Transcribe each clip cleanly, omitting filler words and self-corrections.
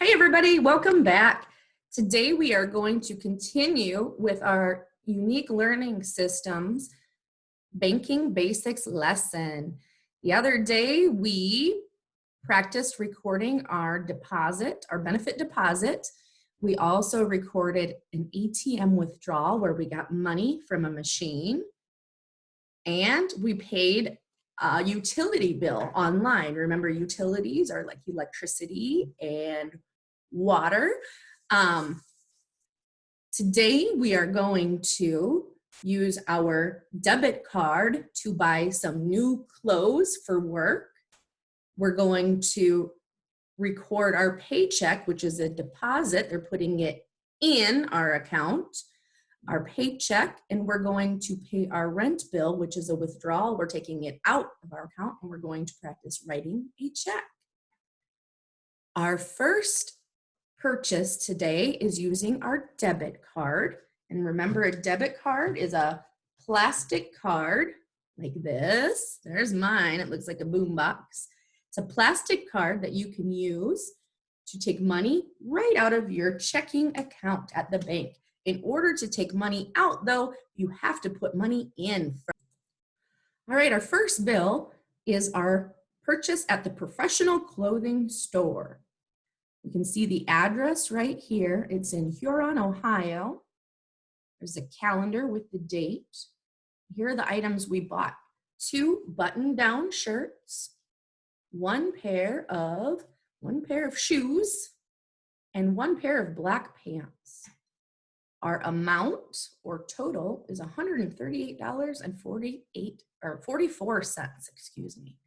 Hi everybody, welcome back. Today we are going to continue with our unique learning systems banking basics lesson. The other day we practiced recording our deposit, our benefit deposit. We also recorded an ATM withdrawal where we got money from a machine, and we paid a utility bill online. Remember, utilities are like electricity and water. Today we are going to use our debit card to buy some new clothes for work. We're going to record our paycheck, which is a deposit. They're putting it in our account, our paycheck, and we're going to pay our rent bill, which is a withdrawal. We're taking it out of our account, and we're going to practice writing a check. Our first purchase today is using our debit card. And remember, a debit card is a plastic card like this. There's mine. It looks like a boombox. It's a plastic card that you can use to take money right out of your checking account at the bank. In order to take money out, though, you have to put money in first. All right, our first bill is our purchase at the professional clothing store. You can see the address right here. It's in Huron, Ohio. There's a calendar with the date. Here are the items we bought. 2 button-down shirts, one pair of shoes, and 1 pair of black pants. Our amount or total is $138.44, excuse me.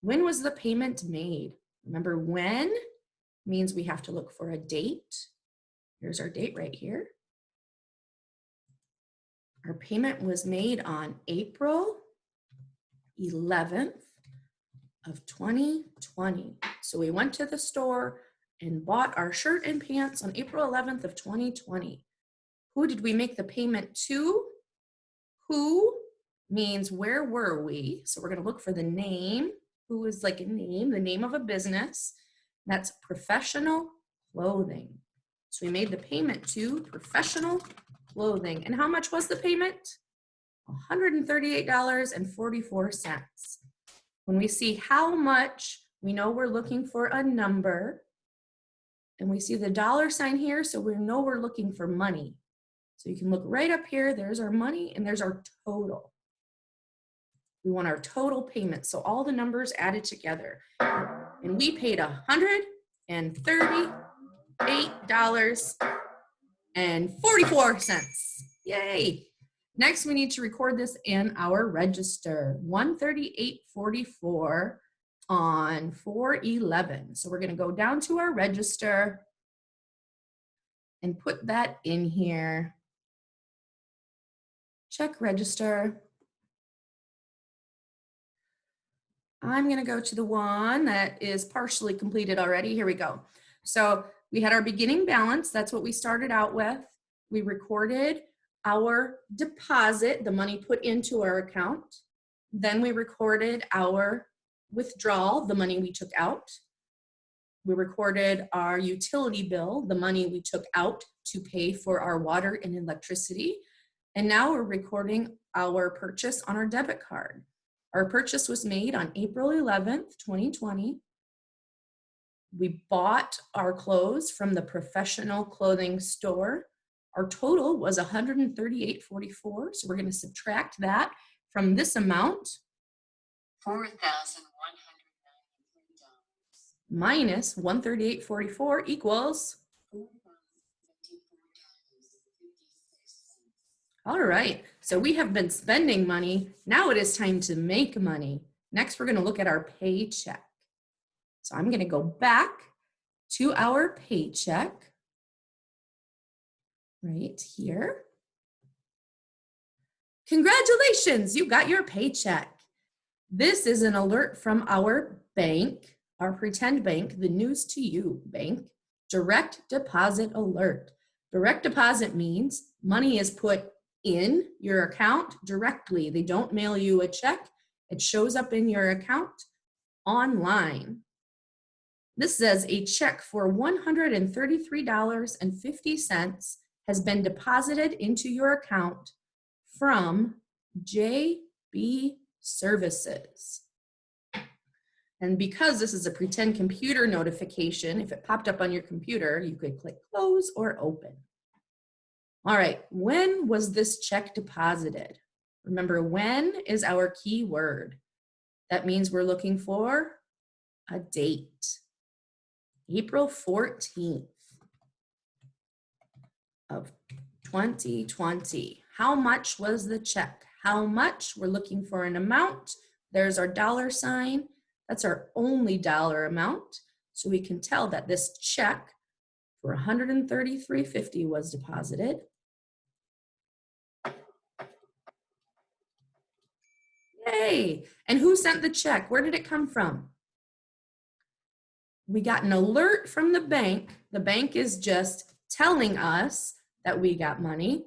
When was the payment made? Remember, when means we have to look for a date. Here's our date right here. Our payment was made on April 11th of 2020. So we went to the store and bought our shirt and pants on April 11th of 2020. Who did we make the payment to? Who means where were we? So we're going to look for the name. Who is like a name, the name of a business. That's professional clothing. So we made the payment to professional clothing. And how much was the payment? $138.44. When we see how much, we know we're looking for a number. And we see the dollar sign here, so we know we're looking for money. So you can look right up here. There's our money, and there's our total. We want our total payment, so all the numbers added together. And we paid $138.44. Yay! Next, we need to record this in our register. $138.44 on 4/11. So we're going to go down to our register and put that in here. Check register. I'm going to go to the one that is partially completed already. Here we go. So we had our beginning balance. That's what we started out with. We recorded our deposit, the money put into our account. Then we recorded our withdrawal, the money we took out. We recorded our utility bill, the money we took out to pay for our water and electricity. And now we're recording our purchase on our debit card. Our purchase was made on April 11th, 2020. We bought our clothes from the professional clothing store. Our total was $138.44. So we're going to subtract that from this amount. $4,193 minus $138.44 equals. All right, so we have been spending money. Now it is time to make money. Next, we're going to look at our paycheck. So I'm going to go back to our paycheck right here. Congratulations, you got your paycheck. This is an alert from our bank, our pretend bank, the News to You bank, direct deposit alert. Direct deposit means money is put in your account directly. They don't mail you a check. It shows up in your account online. This says a check for $133.50 has been deposited into your account from JB Services. And because this is a pretend computer notification, if it popped up on your computer, you could click close or open. All right, when was this check deposited? Remember, when is our key word. That means we're looking for a date. April 14th of 2020. How much was the check? How much? We're looking for an amount. There's our dollar sign. That's our only dollar amount. So we can tell that this check for $133.50 was deposited. Yay! And who sent the check? Where did it come from? We got an alert from the bank. The bank is just telling us that we got money.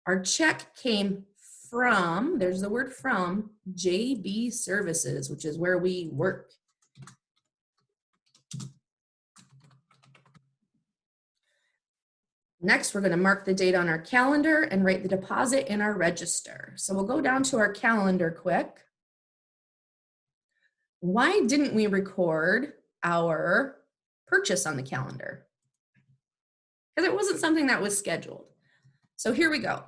Our check came from, there's the word from, JB Services, which is where we work. Next, we're going to mark the date on our calendar and write the deposit in our register. So we'll go down to our calendar quick. Why didn't we record our purchase on the calendar? Because it wasn't something that was scheduled. So here we go.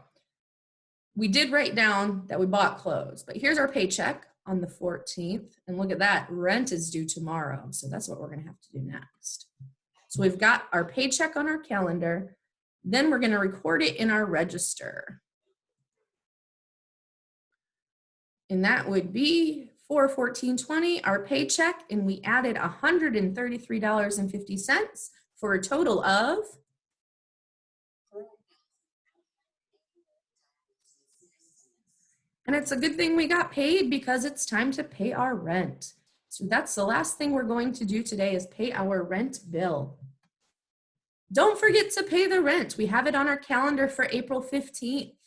We did write down that we bought clothes, but here's our paycheck on the 14th. And look at that, rent is due tomorrow. So that's what we're going to have to do next. So we've got our paycheck on our calendar. Then we're going to record it in our register. And that would be for 14/20, our paycheck, and we added $133.50 for a total of and it's a good thing we got paid because it's time to pay our rent. So that's the last thing we're going to do today is pay our rent bill. Don't forget to pay the rent. We have it on our calendar for April 15th.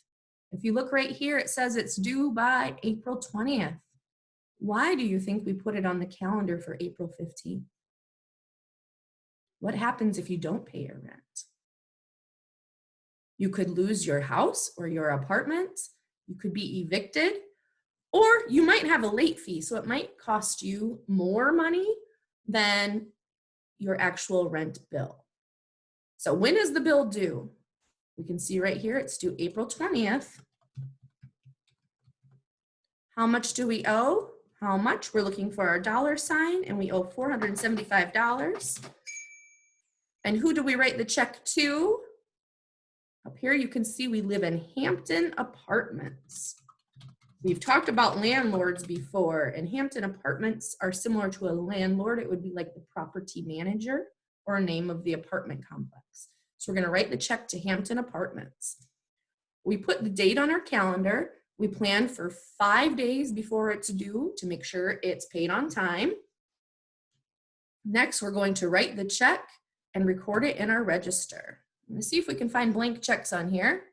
If you look right here, it says it's due by April 20th. Why do you think we put it on the calendar for April 15th? What happens if you don't pay your rent? You could lose your house or your apartment. You could be evicted, or you might have a late fee. So it might cost you more money than your actual rent bill. So when is the bill due? We can see right here, it's due April 20th. How much do we owe? How much? We're looking for our dollar sign, and we owe $475. And who do we write the check to? Up here you can see we live in Hampton Apartments. We've talked about landlords before, and Hampton Apartments are similar to a landlord. It would be like the property manager or a name of the apartment complex. So we're going to write the check to Hampton Apartments. We put the date on our calendar. We plan for 5 days before it's due to make sure it's paid on time. Next, we're going to write the check and record it in our register. Let's see if we can find blank checks on here.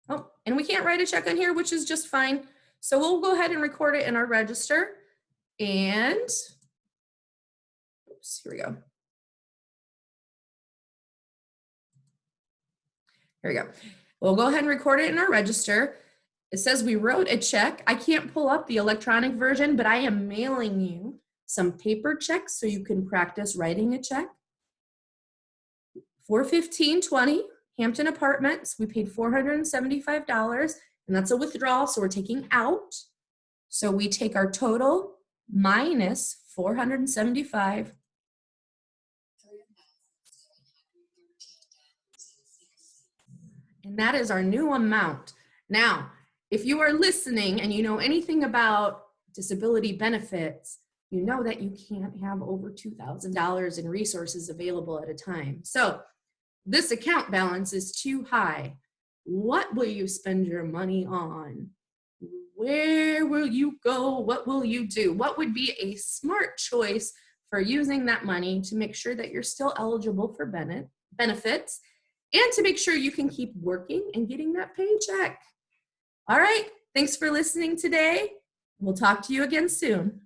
Oh, and we can't write a check on here, which is just fine. So we'll go ahead and record it in our register. And, oops, here we go. Here we go. We'll go ahead and record it in our register. It says we wrote a check. I can't pull up the electronic version, but I am mailing you some paper checks so you can practice writing a check. For 15/20, Hampton Apartments, we paid $475, and that's a withdrawal, so we're taking out. So we take our total minus 475. And that is our new amount. Now, if you are listening and you know anything about disability benefits, you know that you can't have over $2,000 in resources available at a time. So this account balance is too high. What will you spend your money on? Where will you go? What will you do? What would be a smart choice for using that money to make sure that you're still eligible for benefits and to make sure you can keep working and getting that paycheck? All right, thanks for listening today. We'll talk to you again soon.